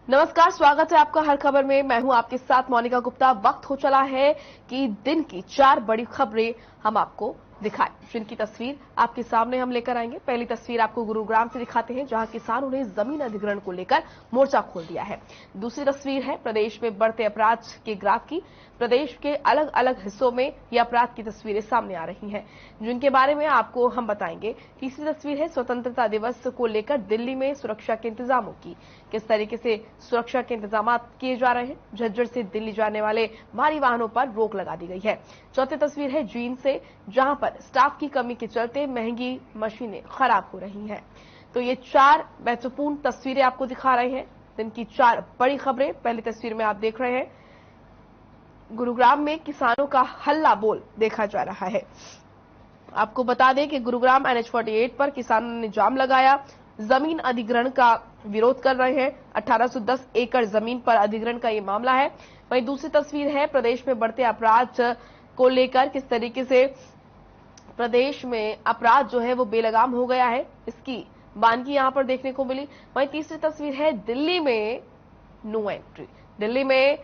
नमस्कार, स्वागत है आपका हर खबर में। मैं हूं आपके साथ मोनिका गुप्ता। वक्त हो चला है कि दिन की 4 बड़ी खबरें हम आपको दिखाएं, जिनकी तस्वीर आपके सामने हम लेकर आएंगे। पहली तस्वीर आपको गुरुग्राम से दिखाते हैं, जहां किसानों ने जमीन अधिग्रहण को लेकर मोर्चा खोल दिया है। दूसरी तस्वीर है प्रदेश में बढ़ते अपराध के ग्राफ की। प्रदेश के अलग अलग हिस्सों में ये अपराध की तस्वीरें सामने आ रही हैं, जिनके बारे में आपको हम बताएंगे। तीसरी तस्वीर है स्वतंत्रता दिवस को लेकर दिल्ली में सुरक्षा के इंतजामों की। किस तरीके से सुरक्षा के इंतजाम किए जा रहे हैं। झज्जर से दिल्ली जाने वाले भारी वाहनों पर रोक लगा दी गई है। चौथी तस्वीर है जींद से, जहां पर स्टाफ की कमी के चलते महंगी मशीनें खराब हो रही हैं। तो ये 4 महत्वपूर्ण तस्वीरें आपको दिखा रहे हैं, दिन की 4 बड़ी खबरें। पहली तस्वीर में आप देख रहे हैं, गुरुग्राम में किसानों का हल्ला बोल देखा जा रहा है। आपको बता दें कि गुरुग्राम NH48 पर किसानों ने जाम लगाया, जमीन अधिग्रहण का विरोध कर रहे हैं। 1810 एकड़ जमीन पर अधिग्रहण का ये मामला है। वहीं दूसरी तस्वीर है प्रदेश में बढ़ते अपराध को लेकर, किस तरीके से प्रदेश में अपराध जो है वो बेलगाम हो गया है, इसकी वानगी यहां पर देखने को मिली। वहीं तीसरी तस्वीर है दिल्ली में नो एंट्री। दिल्ली में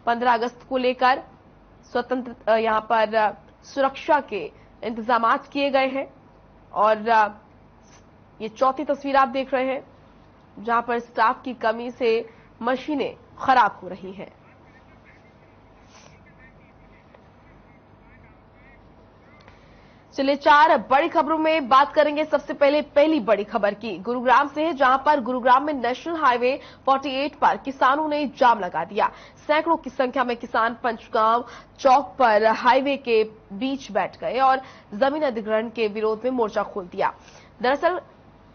15 अगस्त को लेकर स्वतंत्र यहां पर सुरक्षा के इंतजाम किए गए हैं। और ये चौथी तस्वीर आप देख रहे हैं, जहां पर स्टाफ की कमी से मशीनें खराब हो रही हैं। चलिए 4 बड़ी खबरों में बात करेंगे। सबसे पहले पहली बड़ी खबर की गुरुग्राम से है, जहां पर गुरुग्राम में नेशनल हाईवे 48 पर किसानों ने जाम लगा दिया। सैकड़ों की संख्या में किसान पंचगांव चौक पर हाईवे के बीच बैठ गए और जमीन अधिग्रहण के विरोध में मोर्चा खोल दिया। दरअसल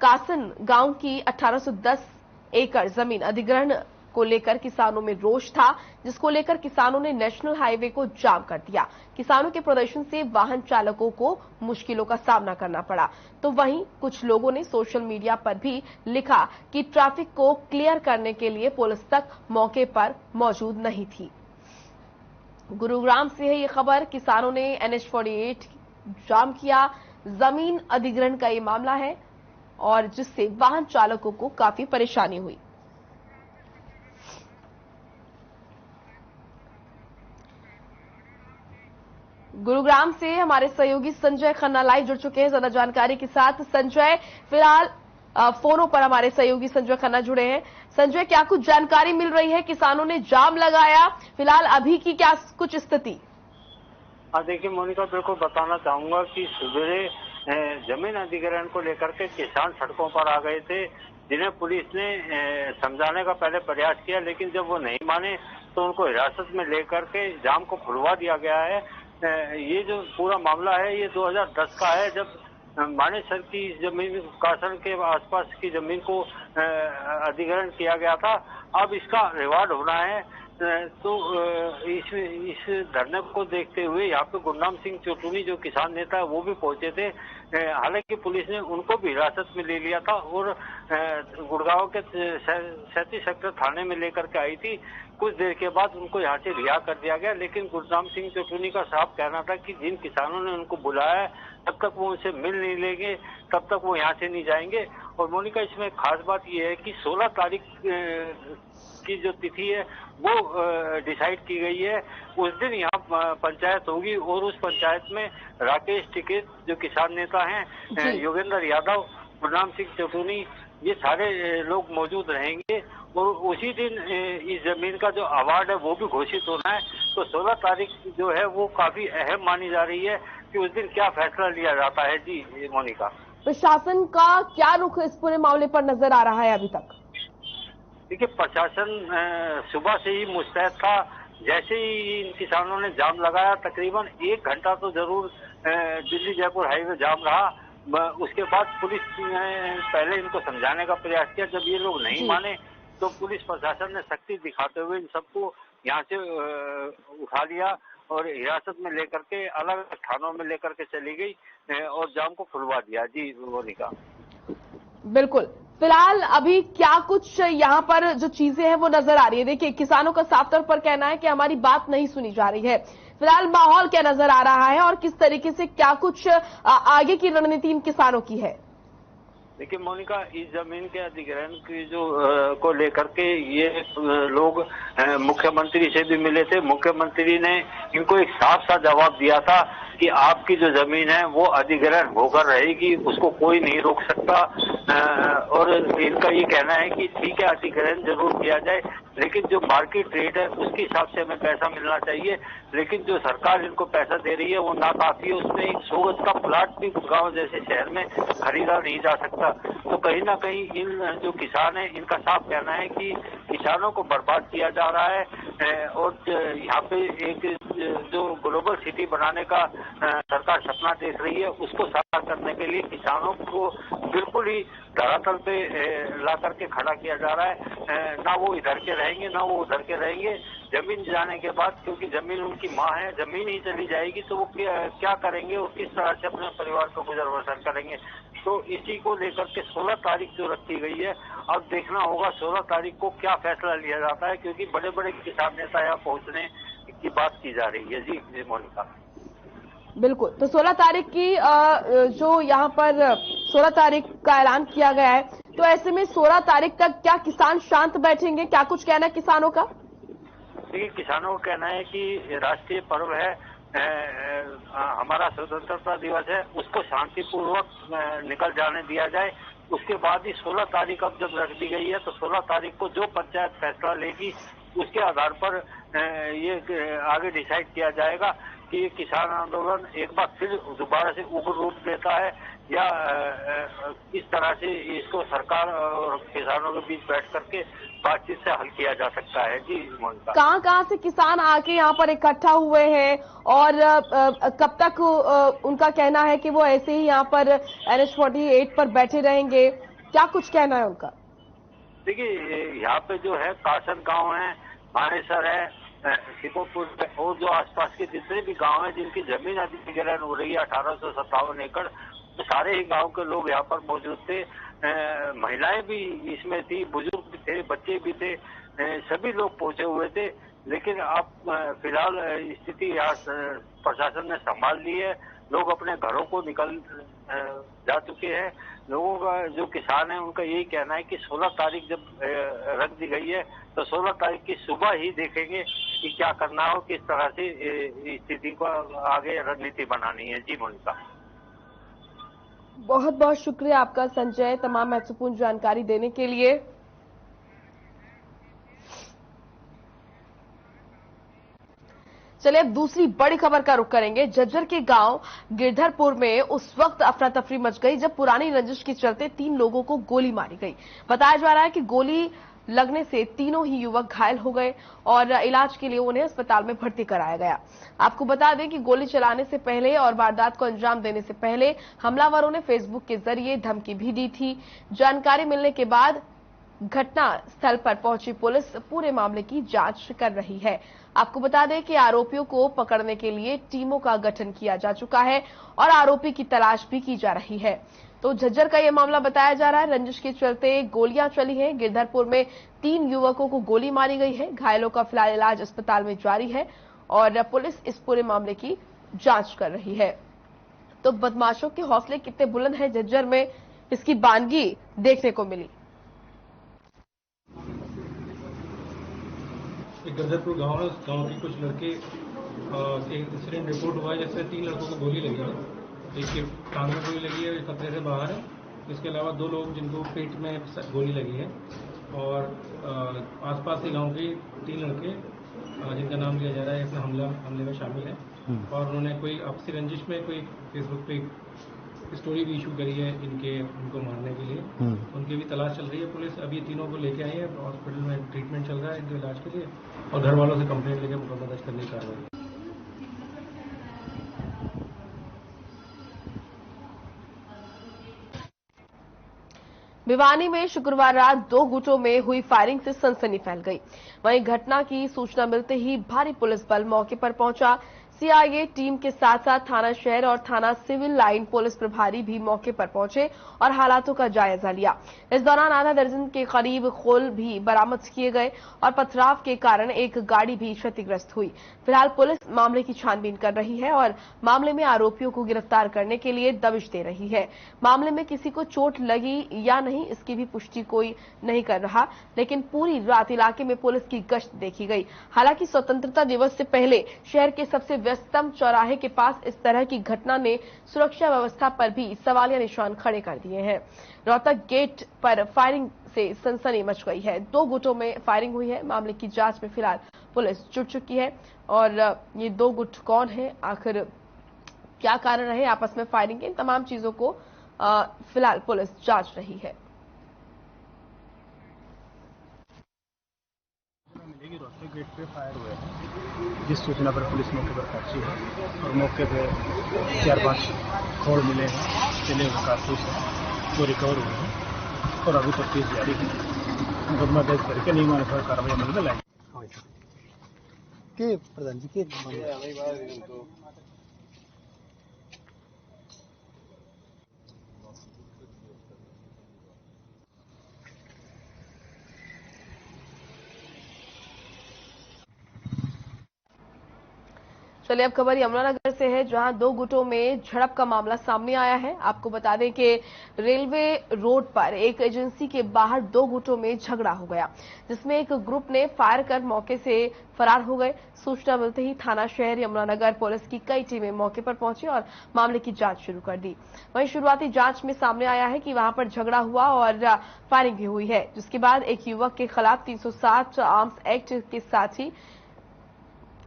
कासन गांव की 1810 एकड़ जमीन अधिग्रहण को लेकर किसानों में रोष था, जिसको लेकर किसानों ने नेशनल हाईवे को जाम कर दिया। किसानों के प्रदर्शन से वाहन चालकों को मुश्किलों का सामना करना पड़ा। तो वहीं कुछ लोगों ने सोशल मीडिया पर भी लिखा कि ट्रैफिक को क्लियर करने के लिए पुलिस तक मौके पर मौजूद नहीं थी। गुरुग्राम से है ये खबर। किसानों ने NH48 जाम किया। जमीन अधिग्रहण का ये मामला है और जिससे वाहन चालकों को काफी परेशानी हुई। गुरुग्राम से हमारे सहयोगी संजय खन्ना लाइव जुड़ चुके हैं ज्यादा जानकारी के साथ। संजय, फिलहाल फोनों पर हमारे सहयोगी संजय खन्ना जुड़े हैं। संजय, क्या कुछ जानकारी मिल रही है? किसानों ने जाम लगाया, फिलहाल अभी की क्या कुछ स्थिति? देखिए मोनिका, बिल्कुल बताना चाहूंगा कि सवेरे जमीन अधिग्रहण को लेकर के किसान सड़कों पर आ गए थे, जिन्हें पुलिस ने समझाने का पहले प्रयास किया, लेकिन जब वो नहीं माने तो उनको हिरासत में लेकर के जाम को खुलवा दिया गया है। ये जो पूरा मामला है ये 2010 का है, जब मानेसर की जमीन, कासन के आसपास की जमीन को अधिग्रहण किया गया था। अब इसका रिवार्ड होना है। तो इस धरने को देखते हुए यहाँ पे गुरनाम सिंह चोटुनी जो किसान नेता है वो भी पहुंचे थे। हालांकि पुलिस ने उनको भी हिरासत में ले लिया था और गुड़गांव के 37 सेक्टर थाने में लेकर के आई थी। कुछ देर के बाद उनको यहाँ से रिहा कर दिया गया, लेकिन गुरनाम सिंह चोटुनी का साफ कहना था कि जिन किसानों ने उनको बुलाया है तब तक वो उनसे मिल नहीं लेंगे, तब तक वो यहाँ से नहीं जाएंगे। और मोनिका, इसमें खास बात ये है कि 16 तारीख की जो तिथि है वो डिसाइड की गई है। उस दिन यहाँ पंचायत होगी और उस पंचायत में राकेश टिकैत जो किसान नेता हैं, योगेंद्र यादव, गुरनाम सिंह चोटुनी, ये सारे लोग मौजूद रहेंगे। और उसी दिन इस जमीन का जो अवार्ड है वो भी घोषित होना है। तो 16 तारीख जो है वो काफी अहम मानी जा रही है कि उस दिन क्या फैसला लिया जाता है। जी मोनिका, प्रशासन का क्या रुख इस पूरे मामले पर नजर आ रहा है अभी तक? देखिए, प्रशासन सुबह से ही मुस्तैद था। जैसे ही इन किसानों ने जाम लगाया, तकरीबन 1 घंटा तो जरूर दिल्ली जयपुर हाईवे जाम रहा। उसके बाद पुलिस ने पहले इनको समझाने का प्रयास किया। जब ये लोग नहीं माने तो पुलिस प्रशासन ने सख्ती दिखाते हुए इन सबको यहाँ से उठा लिया और हिरासत में लेकर के अलग थानों में लेकर के चली गई और जाम को खुलवा दिया। जी मोनिका, बिल्कुल। फिलहाल अभी क्या कुछ यहाँ पर जो चीजें हैं वो नजर आ रही है? देखिए, किसानों का साफ तौर पर कहना है कि हमारी बात नहीं सुनी जा रही है। फिलहाल माहौल क्या नजर आ रहा है और किस तरीके से क्या कुछ आगे की रणनीति इन किसानों की है? देखिए मोनिका, इस जमीन के अधिग्रहण की जो को लेकर के ये लोग मुख्यमंत्री से भी मिले थे। मुख्यमंत्री ने इनको एक साफ सा जवाब दिया था कि आपकी जो जमीन है वो अधिग्रहण होकर रहेगी, उसको कोई नहीं रोक सकता। और इनका ये कहना है कि ठीक है, अधिग्रहण जरूर किया जाए, लेकिन जो मार्केट रेट है उसके हिसाब से हमें पैसा मिलना चाहिए। लेकिन जो सरकार इनको पैसा दे रही है वो नाकाफी है। उसमें एक 100 गज का प्लाट भी गुड़गांव जैसे शहर में खरीदा नहीं जा सकता। तो कहीं ना कहीं इन जो किसान है इनका साफ कहना है कि किसानों को बर्बाद किया जा रहा है। और यहाँ पे एक जो ग्लोबल सिटी बनाने का सरकार सपना देख रही है, उसको साकार करने के लिए किसानों को बिल्कुल ही धरातल पे ला करके खड़ा किया जा रहा है। ना वो इधर के रहेंगे ना वो उधर के रहेंगे। जमीन जाने के बाद, क्योंकि जमीन उनकी माँ है, जमीन ही चली जाएगी तो वो क्या करेंगे और किस तरह से अपने परिवार को गुजर बसर करेंगे। तो इसी को लेकर के 16 तारीख जो रखी गई है, अब देखना होगा 16 तारीख को क्या फैसला लिया जाता है, क्योंकि बड़े बड़े किसान नेता यहाँ पहुंचने की बात की जा रही है। जी मोनिका, बिल्कुल। तो 16 तारीख की जो यहाँ पर 16 तारीख का ऐलान किया गया है, तो ऐसे में 16 तारीख तक क्या किसान शांत बैठेंगे? क्या कुछ कहना है किसानों का? देखिए, किसानों का कहना है कि राष्ट्रीय पर्व है, हमारा स्वतंत्रता दिवस है, उसको शांतिपूर्वक निकल जाने दिया जाए। उसके बाद ही 16 तारीख अब जब रख दी गई है, तो 16 तारीख को जो पंचायत फैसला लेगी उसके आधार पर ये आगे डिसाइड किया जाएगा कि किसान आंदोलन एक बार फिर दोबारा से उग्र रूप लेता है या इस तरह से इसको सरकार और किसानों के बीच बैठ करके बातचीत से हल किया जा सकता है। जी मोनिका, कहाँ से किसान आके यहाँ पर इकट्ठा हुए हैं और कब तक उनका कहना है कि वो ऐसे ही यहाँ पर NH-48 पर बैठे रहेंगे? क्या कुछ कहना है उनका? देखिए, यहाँ पे जो है कासन गांव है, मानेसर है, शिकोपुर और जो आसपास के जितने भी गांव हैं जिनकी जमीन अधिग्रहण हो रही है 1857 एकड़, तो सारे ही गांव के लोग यहाँ पर मौजूद थे। महिलाएं भी इसमें थी, बुजुर्ग भी थे, बच्चे भी थे, सभी लोग पहुंचे हुए थे। लेकिन अब फिलहाल स्थिति यहाँ प्रशासन ने संभाल ली है। लोग अपने घरों को निकल जा चुके हैं। लोगों का जो किसान है उनका यही कहना है कि 16 तारीख जब रख दी गई है तो 16 तारीख की सुबह ही देखेंगे कि क्या करना हो, किस तरह से स्थिति को आगे रणनीति बनानी है। जी मोनिका, बहुत बहुत शुक्रिया आपका संजय, तमाम महत्वपूर्ण जानकारी देने के लिए। चलिए अब दूसरी बड़ी खबर का रुख करेंगे। झज्जर के गांव गिरधरपुर में उस वक्त अफरा तफरी मच गई जब पुरानी रंजिश के चलते 3 लोगों को गोली मारी गई। बताया जा रहा है कि गोली लगने से तीनों ही युवक घायल हो गए और इलाज के लिए उन्हें अस्पताल में भर्ती कराया गया। आपको बता दें कि गोली चलाने से पहले और वारदात को अंजाम देने से पहले हमलावरों ने फेसबुक के जरिए धमकी भी दी थी। जानकारी मिलने के बाद घटना स्थल पर पहुंची पुलिस पूरे मामले की जांच कर रही है। आपको बता दें कि आरोपियों को पकड़ने के लिए टीमों का गठन किया जा चुका है और आरोपी की तलाश भी की जा रही है। तो झज्जर का यह मामला बताया जा रहा है, रंजिश के चलते गोलियां चली हैं। गिरधरपुर में 3 युवकों को गोली मारी गई है। घायलों का फिलहाल इलाज अस्पताल में जारी है और पुलिस इस पूरे मामले की जांच कर रही है। तो बदमाशों के हौसले कितने बुलंद हैं झज्जर में, इसकी बानगी देखने को मिली। गिरधरपुर गांव के कुछ लड़के एक इंसिडेंट रिपोर्ट हुआ है जैसे 3 लड़कों को गोली लगी है। एक के टांग में गोली लगी है, एक खतरे से बाहर है। इसके अलावा 2 लोग जिनको पेट में गोली लगी है और आसपास के गांव के 3 लड़के जिनका नाम लिया जा रहा है अपने हमले में शामिल है और उन्होंने कोई आपसी रंजिश में कोई फेसबुक पे स्टोरी भी इशू करी है उनको मारने के लिए। उनकी भी तलाश चल रही है। पुलिस अभी तीनों को लेके आई है, हॉस्पिटल में ट्रीटमेंट चल रहा है इनके इलाज के लिए और घर वालों से कंप्लेंट लेके मुकदमा दर्ज करने की कार्रवाई। भिवानी में शुक्रवार रात 2 गुटों में हुई फायरिंग से सनसनी फैल गई। वहीं घटना की सूचना मिलते ही भारी पुलिस बल मौके पर पहुंचा। सीआईए टीम के साथ साथ थाना शहर और थाना सिविल लाइन पुलिस प्रभारी भी मौके पर पहुंचे और हालातों का जायजा लिया। इस दौरान आधा दर्जन के करीब खोल भी बरामद किए गए और पथराव के कारण एक गाड़ी भी क्षतिग्रस्त हुई। फिलहाल पुलिस मामले की छानबीन कर रही है और मामले में आरोपियों को गिरफ्तार करने के लिए दबिश दे रही है। मामले में किसी को चोट लगी या नहीं इसकी भी पुष्टि कोई नहीं कर रहा, लेकिन पूरी रात इलाके में पुलिस की गश्त देखी गई। हालांकि स्वतंत्रता दिवस से पहले शहर के सबसे व्यस्ततम चौराहे के पास इस तरह की घटना ने सुरक्षा व्यवस्था पर भी सवालिया निशान खड़े कर दिए हैं। रोहतक गेट पर फायरिंग से सनसनी मच गई है। 2 गुटों में फायरिंग हुई है। मामले की जांच में फिलहाल पुलिस जुट चुकी है और ये 2 गुट कौन है, आखिर क्या कारण रहे आपस में फायरिंग के, इन तमाम चीजों को फिलहाल पुलिस जांच रही है। मिलेगी रोहतक गेट पे फायर हुए हैं, जिस सूचना पर पुलिस मौके पर पहुंची है और मौके पे 4-5 खोल मिले हैं, चले हुए कारतूस हैं जो रिकवर हुए हैं और अभी तफ्तीश जारी है। मुकदमा दर्ज करके नियमानुसार कार्रवाई अमल में लाएंगे। प्रधान जी के चलिए अब खबर यमुनानगर से है, जहां 2 गुटों में झड़प का मामला सामने आया है। आपको बता दें कि रेलवे रोड पर एक एजेंसी के बाहर 2 गुटों में झगड़ा हो गया, जिसमें एक ग्रुप ने फायर कर मौके से फरार हो गए। सूचना मिलते ही थाना शहर यमुनानगर पुलिस की कई टीमें मौके पर पहुंची और मामले की जांच शुरू कर दी। वहीं शुरुआती जांच में सामने आया है कि वहां पर झगड़ा हुआ और फायरिंग भी हुई है, जिसके बाद एक युवक के खिलाफ 360 आर्म्स एक्ट के साथ ही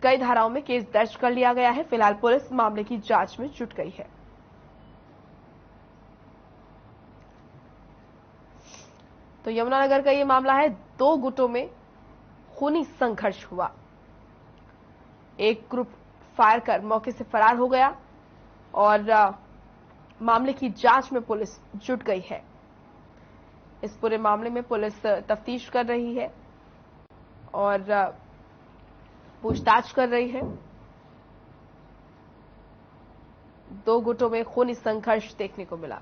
कई धाराओं में केस दर्ज कर लिया गया है। फिलहाल पुलिस मामले की जांच में जुट गई है। तो यमुनानगर का ये मामला है, 2 गुटों में खूनी संघर्ष हुआ। एक ग्रुप फायर कर मौके से फरार हो गया और मामले की जांच में पुलिस जुट गई है। इस पूरे मामले में पुलिस तफ्तीश कर रही है और पूछताछ कर रही है। 2 गुटों में खूनी संघर्ष देखने को मिला।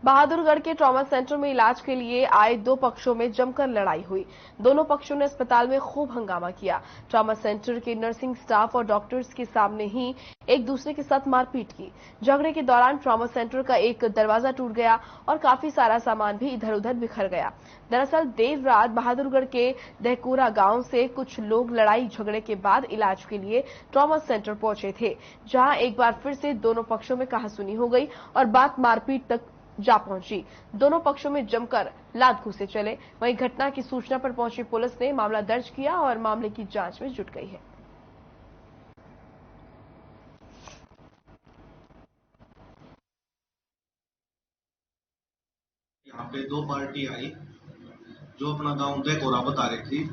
बहादुरगढ़ के ट्रॉमा सेंटर में इलाज के लिए आए 2 पक्षों में जमकर लड़ाई हुई। दोनों पक्षों ने अस्पताल में खूब हंगामा किया। ट्रॉमा सेंटर के नर्सिंग स्टाफ और डॉक्टर्स के सामने ही एक दूसरे के साथ मारपीट की। झगड़े के दौरान ट्रॉमा सेंटर का एक दरवाजा टूट गया और काफी सारा सामान भी इधर उधर बिखर गया। दरअसल देर रात बहादुरगढ़ के दहकोरा गांव से कुछ लोग लड़ाई झगड़े के बाद इलाज के लिए ट्रॉमा सेंटर पहुंचे थे, जहां एक बार फिर से दोनों पक्षों में कहासुनी हो गई और बात मारपीट तक जा पहुंची। दोनों पक्षों में जमकर लात घूंसे चले। वहीं घटना की सूचना पर पहुंची पुलिस ने मामला दर्ज किया और मामले की जांच में जुट गई है। यहाँ पे 2 पार्टी आई जो अपना गांव दहकोरा बता रही थी।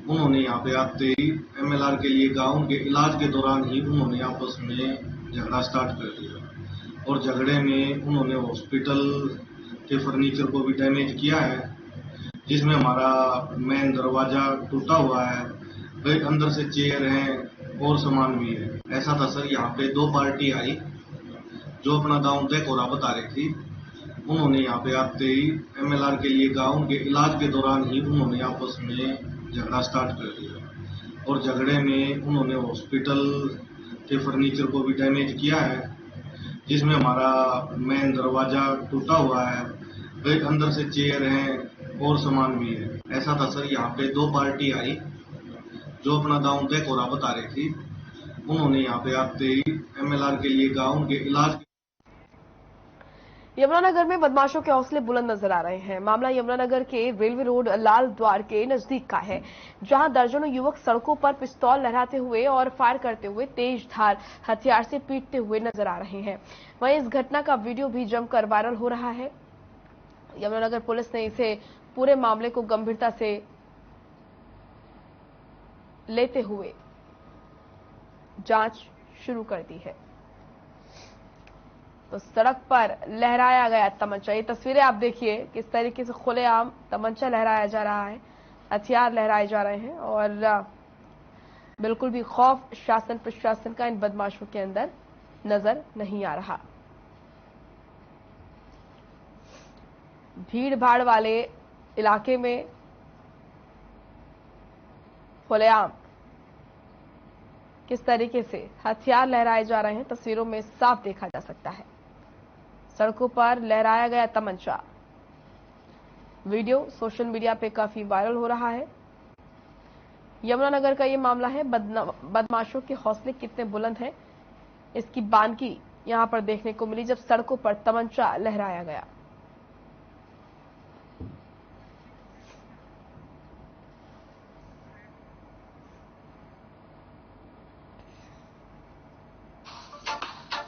उन्होंने यहाँ पे आते ही एमएलआर के लिए गांव के इलाज के दौरान ही उन्होंने आपस में झगड़ा स्टार्ट कर दिया और झगड़े में उन्होंने हॉस्पिटल के फर्नीचर को भी डैमेज किया है, जिसमें हमारा मेन दरवाजा टूटा हुआ है, कई अंदर से चेयर हैं और सामान भी है। ऐसा था सर, यहाँ पे 2 पार्टी आई जो अपना गांव दहकोरा बता रही थी। उन्होंने यहाँ पे आते ही एमएलआर के लिए गांव के इलाज के दौरान ही उन्होंने आपस में झगड़ा स्टार्ट कर दिया और झगड़े में उन्होंने हॉस्पिटल के फर्नीचर को भी डैमेज किया है, जिसमें हमारा मेन दरवाजा टूटा हुआ है, कई अंदर से चेयर हैं और सामान भी है। ऐसा था सर, यहाँ पे 2 पार्टी आई जो अपना गांव दहकोरा बता रही थी। उन्होंने यहाँ पे आते ही एमएलआर के लिए गांव के इलाज। यमुनानगर में बदमाशों के हौसले बुलंद नजर आ रहे हैं। मामला यमुनानगर के रेलवे रोड लाल द्वार के नजदीक का है, जहां दर्जनों युवक सड़कों पर पिस्तौल लहराते हुए और फायर करते हुए तेज धार हथियार से पीटते हुए नजर आ रहे हैं। वहीं इस घटना का वीडियो भी जमकर वायरल हो रहा है। यमुनानगर पुलिस ने इसे पूरे मामले को गंभीरता से लेते हुए जांच शुरू कर दी है। तो सड़क पर लहराया गया तमंचा, ये तस्वीरें आप देखिए किस तरीके से खुलेआम तमंचा लहराया जा रहा है, हथियार लहराए जा रहे हैं और बिल्कुल भी खौफ शासन प्रशासन का इन बदमाशों के अंदर नजर नहीं आ रहा। भीड़ भाड़ वाले इलाके में खुलेआम किस तरीके से हथियार लहराए जा रहे हैं तस्वीरों में साफ देखा जा सकता है। सड़कों पर लहराया गया तमंचा, वीडियो सोशल मीडिया पे काफी वायरल हो रहा है। यमुनानगर का ये मामला है। बदमाशों के हौसले कितने बुलंद हैं, इसकी बानगी यहां पर देखने को मिली जब सड़कों पर तमंचा लहराया गया।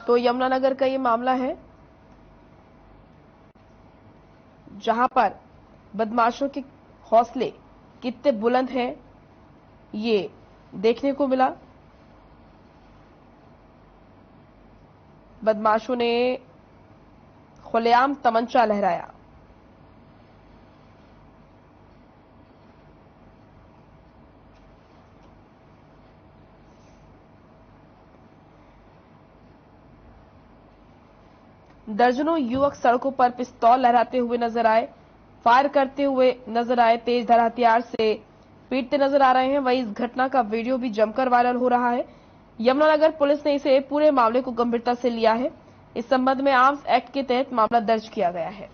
तो यमुनानगर का ये मामला है जहां पर बदमाशों के हौसले कितने बुलंद हैं ये देखने को मिला। बदमाशों ने खुलेआम तमंचा लहराया। दर्जनों युवक सड़कों पर पिस्तौल लहराते हुए नजर आए, फायर करते हुए नजर आए, तेज धार हथियार से पीटते नजर आ रहे हैं। वहीं इस घटना का वीडियो भी जमकर वायरल हो रहा है। यमुनानगर पुलिस ने इसे पूरे मामले को गंभीरता से लिया है। इस संबंध में आर्म्स एक्ट के तहत मामला दर्ज किया गया है।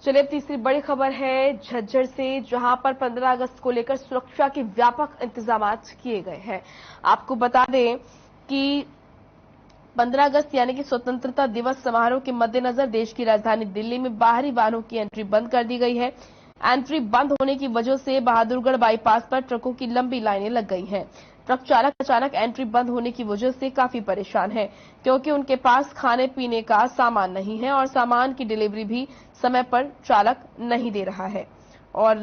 चलिए अब तीसरी बड़ी खबर है झज्जर से, जहां पर 15 अगस्त को लेकर सुरक्षा के व्यापक इंतजाम किए गए हैं। आपको बता दें कि 15 अगस्त यानी कि स्वतंत्रता दिवस समारोह के मद्देनजर देश की राजधानी दिल्ली में बाहरी वाहनों की एंट्री बंद कर दी गई है। एंट्री बंद होने की वजह से बहादुरगढ़ बाईपास पर ट्रकों की लंबी लाइनें लग गई हैं। ट्रक चालक अचानक एंट्री बंद होने की वजह से काफी परेशान है, क्योंकि उनके पास खाने पीने का सामान नहीं है और सामान की डिलीवरी भी समय पर चालक नहीं दे रहा है। और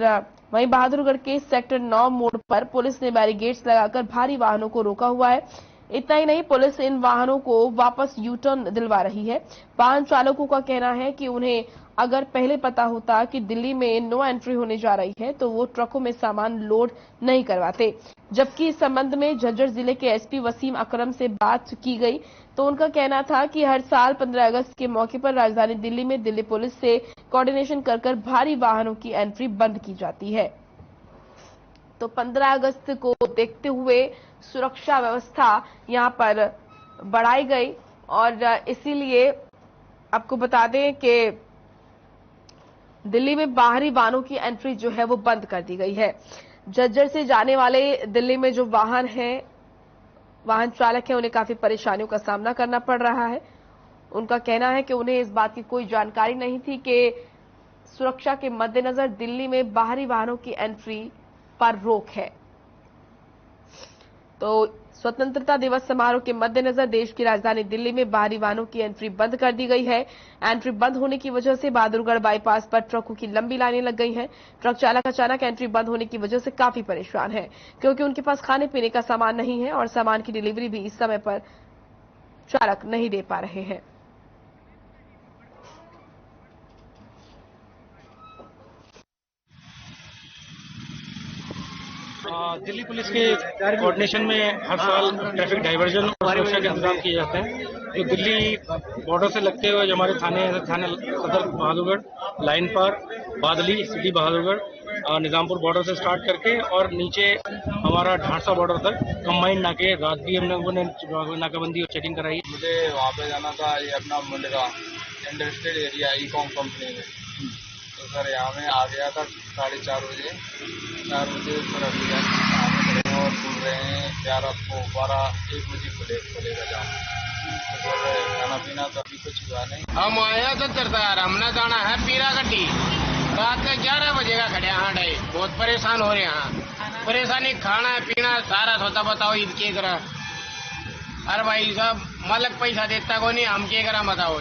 वहीं बहादुरगढ़ के सेक्टर 9 मोड़ पर पुलिस ने बैरिकेड्स लगाकर भारी वाहनों को रोका हुआ है। इतना ही नहीं, पुलिस इन वाहनों को वापस यू टर्न दिलवा रही है। वाहन चालकों का कहना है कि उन्हें अगर पहले पता होता कि दिल्ली में नो एंट्री होने जा रही है तो वो ट्रकों में सामान लोड नहीं करवाते। जबकि इस संबंध में झज्जर जिले के एसपी वसीम अकरम से बात की गई तो उनका कहना था कि हर साल 15 अगस्त के मौके पर राजधानी दिल्ली में दिल्ली पुलिस से कोऑर्डिनेशन कर भारी वाहनों की एंट्री बंद की जाती है। तो 15 अगस्त को देखते हुए सुरक्षा व्यवस्था यहां पर बढ़ाई गई और इसीलिए आपको बता दें कि दिल्ली में बाहरी वाहनों की एंट्री जो है वो बंद कर दी गई है। झज्जर से जाने वाले दिल्ली में जो वाहन चालक हैं उन्हें काफी परेशानियों का सामना करना पड़ रहा है। उनका कहना है कि उन्हें इस बात की कोई जानकारी नहीं थी कि सुरक्षा के मद्देनजर दिल्ली में बाहरी वाहनों की एंट्री पर रोक है। तो स्वतंत्रता दिवस समारोह के मद्देनजर देश की राजधानी दिल्ली में बाहरी वाहनों की एंट्री बंद कर दी गई है। एंट्री बंद होने की वजह से बहादुरगढ़ बाईपास पर ट्रकों की लंबी लाइनें लग गई हैं। ट्रक चालक अचानक एंट्री बंद होने की वजह से काफी परेशान है, क्योंकि उनके पास खाने पीने का सामान नहीं है और सामान की डिलीवरी भी इस समय पर चालक नहीं दे पा रहे हैं। दिल्ली पुलिस के कोऑर्डिनेशन में हर साल ट्रैफिक डाइवर्जन और सुरक्षा के इंतजाम किए जाते हैं। तो दिल्ली बॉर्डर से लगते हुए जो हमारे थाने सदर बहादुरगढ़, लाइन पार, बादली सिटी बहादुरगढ़, निजामपुर बॉर्डर से स्टार्ट करके और नीचे हमारा ढांसा बॉर्डर तक कंबाइंड नाके, रात भी हम लोगों ने नाकाबंदी और चेकिंग कराई। मुझे वहाँ पे जाना था, ये अपना Mundka industrial area e-com company में। तो सर यहाँ में आ गया था 4:30 बजे। 4 बजे सर अभी खड़े हैं और सुन रहे हैं 11-1 बजे खुलेगा जाम। तो बोल रहे खाना पीना तो अभी कुछ हुआ नहीं। हम आया तो सर हमने जाना है पीरा गड्डी, रात के 11 बजे का खड़े यहाँ बहुत परेशान हो रहे हैं। परेशानी खाना पीना सारा सोता बताओ इनके करा। अरे भाई सब मालिक पैसा देता को नहीं, हम के करा बताओ।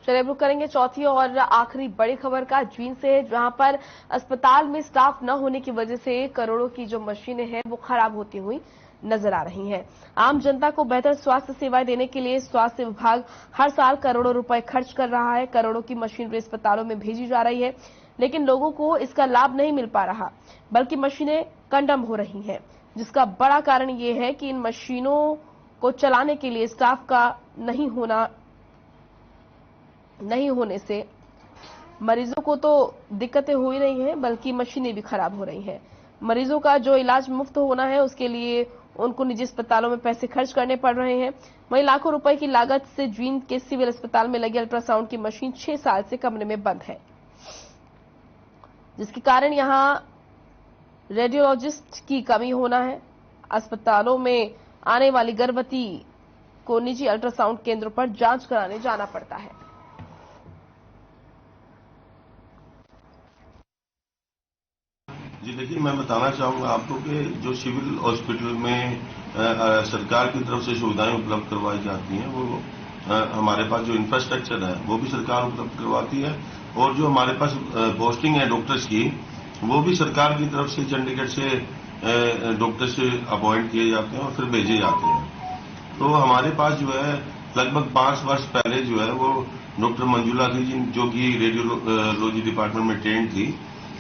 चलिए रुक करेंगे चौथी और आखिरी बड़ी खबर का जींद से, जहां पर अस्पताल में स्टाफ न होने की वजह से करोड़ों की जो मशीनें हैं वो खराब होती हुई नजर आ रही हैं। आम जनता को बेहतर स्वास्थ्य सेवाएं देने के लिए स्वास्थ्य विभाग हर साल करोड़ों रुपए खर्च कर रहा है। करोड़ों की मशीनरी अस्पतालों में भेजी जा रही है, लेकिन लोगों को इसका लाभ नहीं मिल पा रहा, बल्कि मशीनें कंडम हो रही हैं, जिसका बड़ा कारण ये है कि इन मशीनों को चलाने के लिए स्टाफ का नहीं होने से मरीजों को तो दिक्कतें हो ही रही हैं, बल्कि मशीनें भी खराब हो रही हैं। मरीजों का जो इलाज मुफ्त होना है उसके लिए उनको निजी अस्पतालों में पैसे खर्च करने पड़ रहे हैं। वहीं लाखों रुपए की लागत से जींद के सिविल अस्पताल में लगी अल्ट्रासाउंड की मशीन 6 साल से कमरे में बंद है, जिसके कारण यहां रेडियोलॉजिस्ट की कमी होना है। अस्पतालों में आने वाली गर्भवती को निजी अल्ट्रासाउंड केंद्रों पर जांच कराने जाना पड़ता है। जी देखिए, मैं बताना चाहूंगा आपको कि जो सिविल हॉस्पिटल में सरकार की तरफ से सुविधाएं उपलब्ध करवाई जाती हैं, वो हमारे पास जो इंफ्रास्ट्रक्चर है वो भी सरकार उपलब्ध करवाती है, और जो हमारे पास पोस्टिंग है डॉक्टर्स की, वो भी सरकार की तरफ से चंडीगढ़ से डॉक्टर्स अपॉइंट किए जाते हैं और फिर भेजे जाते हैं। तो हमारे पास जो है लगभग 5 वर्ष पहले जो है वो डॉक्टर मंजुला थी, जो कि रेडियोलॉजी डिपार्टमेंट में ट्रेंड थी,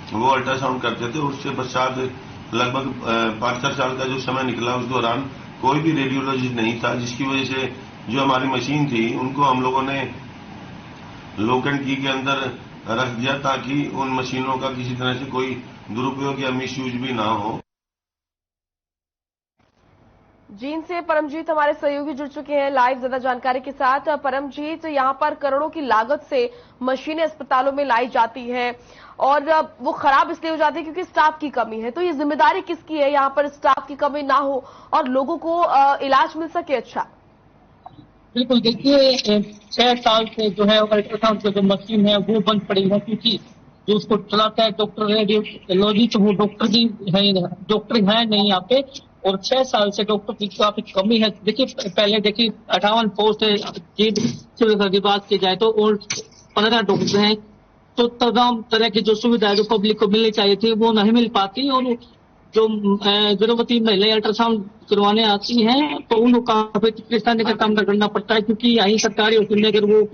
वो अल्ट्रासाउंड करते थे। उसके पश्चात लगभग 5-4 साल का जो समय निकला, उस दौरान कोई भी रेडियोलॉजिस्ट नहीं था, जिसकी वजह से जो हमारी मशीन थी उनको हम लोगों ने लॉक एंड की के अंदर रख दिया, ताकि उन मशीनों का किसी तरह से कोई दुरुपयोग या मिसयूज भी ना हो। जींद से परमजीत हमारे सहयोगी जुड़ चुके हैं लाइव ज्यादा जानकारी के साथ। परमजीत, यहां पर करोड़ों की लागत से मशीनें अस्पतालों में लाई जाती हैं और वो खराब इसलिए हो जाती है क्योंकि स्टाफ की कमी है, तो ये जिम्मेदारी किसकी है यहां पर स्टाफ की कमी ना हो और लोगों को इलाज मिल सके? अच्छा, बिल्कुल, देखिए 6 साल से जो है अल्ट्रासाउंड की जो मशीन है वो बंद पड़ी है, क्योंकि जो उसको चलाता है डॉक्टर रेडियोलॉजी, तो वो डॉक्टर है नहीं यहाँ पे, और 6 साल से डॉक्टर की काफी कमी है। देखिए पहले 58 पोस्ट सिविल विभाग के जाए तो, और 15 डॉक्टर हैं, तो तमाम तरह की जो सुविधाएं जो पब्लिक को मिलनी चाहिए थी वो नहीं मिल पाती, और जो गर्भवती महिलाएं अल्ट्रासाउंड करवाने आती हैं तो उनको काफी परेशानी का सामना करना पड़ता है, क्योंकि यही सरकारी हॉस्पिटल में अगर वो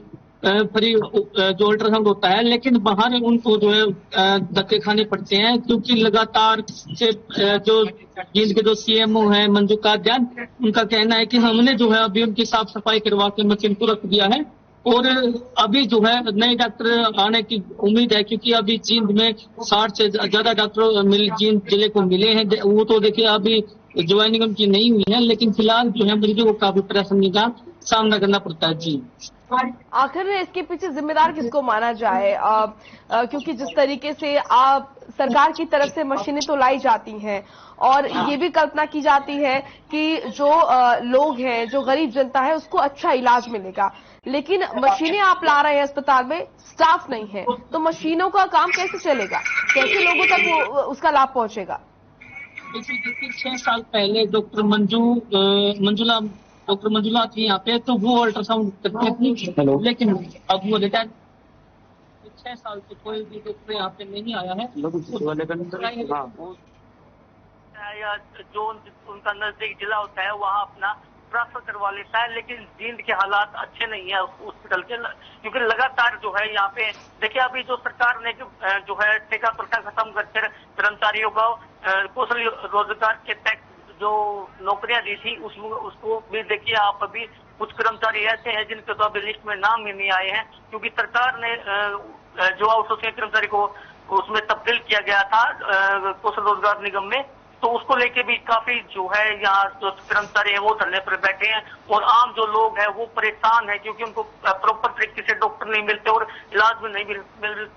फ्री जो अल्ट्रासाउंड होता है, लेकिन बाहर उनको जो है धक्के खाने पड़ते हैं, क्योंकि लगातार से जो जींद के जो सीएमओ है मंजू कादयान, उनका कहना है कि हमने जो है अभी उनकी साफ सफाई करवा के मशीन को रख दिया है, और अभी जो है नए डॉक्टर आने की उम्मीद है, क्योंकि अभी जींद में 60 से ज्यादा डॉक्टर जींद जिले को मिले हैं। वो तो देखिए अभी ज्वाइनिंग उनकी नहीं हुई है, लेकिन फिलहाल जो है मरीजों को काफी परेशानी का सामना करना पड़ता है। जी, आखिर इसके पीछे जिम्मेदार किसको माना जाए? क्योंकि जिस तरीके से सरकार की तरफ से मशीनें तो लाई जाती हैं और ये भी कल्पना की जाती है कि जो लोग हैं, जो गरीब जनता है, उसको अच्छा इलाज मिलेगा, लेकिन मशीनें आप ला रहे हैं अस्पताल में, स्टाफ नहीं है, तो मशीनों का काम कैसे चलेगा? कैसे लोगों तक उसका लाभ पहुंचेगा? देखिए 6 साल पहले डॉक्टर मंजुला थी यहाँ पे, तो वो अल्ट्रासाउंड करते थे, लेकिन अब वो रिटायर 6 साल से कोई भी डॉक्टर यहाँ पे नहीं आया है। या जो उनका नजदीक जिला होता है वहाँ अपना ट्रांसफर करवा लेता है, लेकिन जींद के हालात अच्छे नहीं है हॉस्पिटल के, क्योंकि लगातार जो है यहाँ पे देखिए अभी जो सरकार ने जो है ठेका प्रथा खत्म करके कर्मचारियों को कौशल रोजगार के टैक्स जो नौकरियां दी थी उसको भी देखिए आप, अभी कुछ कर्मचारी ऐसे हैं जिनके तो अभी लिस्ट में नाम ही नहीं आए हैं, क्योंकि सरकार ने जो आउटसोर्सिंग कर्मचारी को उसमें तब्दील किया गया था कौशल रोजगार निगम में, तो उसको लेके भी काफी जो है यहाँ जो कर्मचारी है वो धरने पर बैठे हैं और आम जो लोग हैं वो परेशान है क्योंकि उनको प्रॉपर तरीके से डॉक्टर नहीं मिलते और इलाज भी नहीं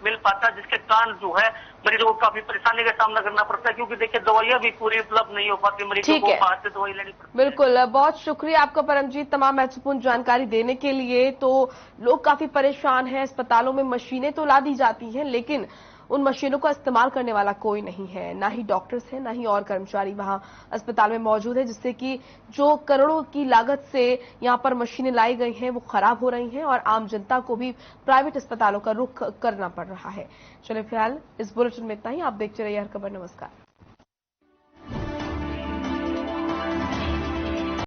मिल पाता, जिसके कारण जो है मरीजों को काफी परेशानी का सामना करना पड़ता है क्योंकि देखिए दवाइयां भी पूरी उपलब्ध नहीं हो पाती, मरीजों को बाहर से दवाई लेनी पड़ती है। बिल्कुल, बहुत शुक्रिया आपका परमजीत तमाम महत्वपूर्ण जानकारी देने के लिए। तो लोग काफी परेशान हैं, अस्पतालों में मशीनें तो ला दी जाती हैं लेकिन उन मशीनों का इस्तेमाल करने वाला कोई नहीं है, ना ही डॉक्टर्स हैं, ना ही और कर्मचारी वहां अस्पताल में मौजूद है, जिससे कि जो करोड़ों की लागत से यहां पर मशीनें लाई गई हैं वो खराब हो रही हैं और आम जनता को भी प्राइवेट अस्पतालों का रुख करना पड़ रहा है। चलिए फिलहाल इस बुलेटिन में इतना ही। आप देखते रहिए हर खबर। नमस्कार।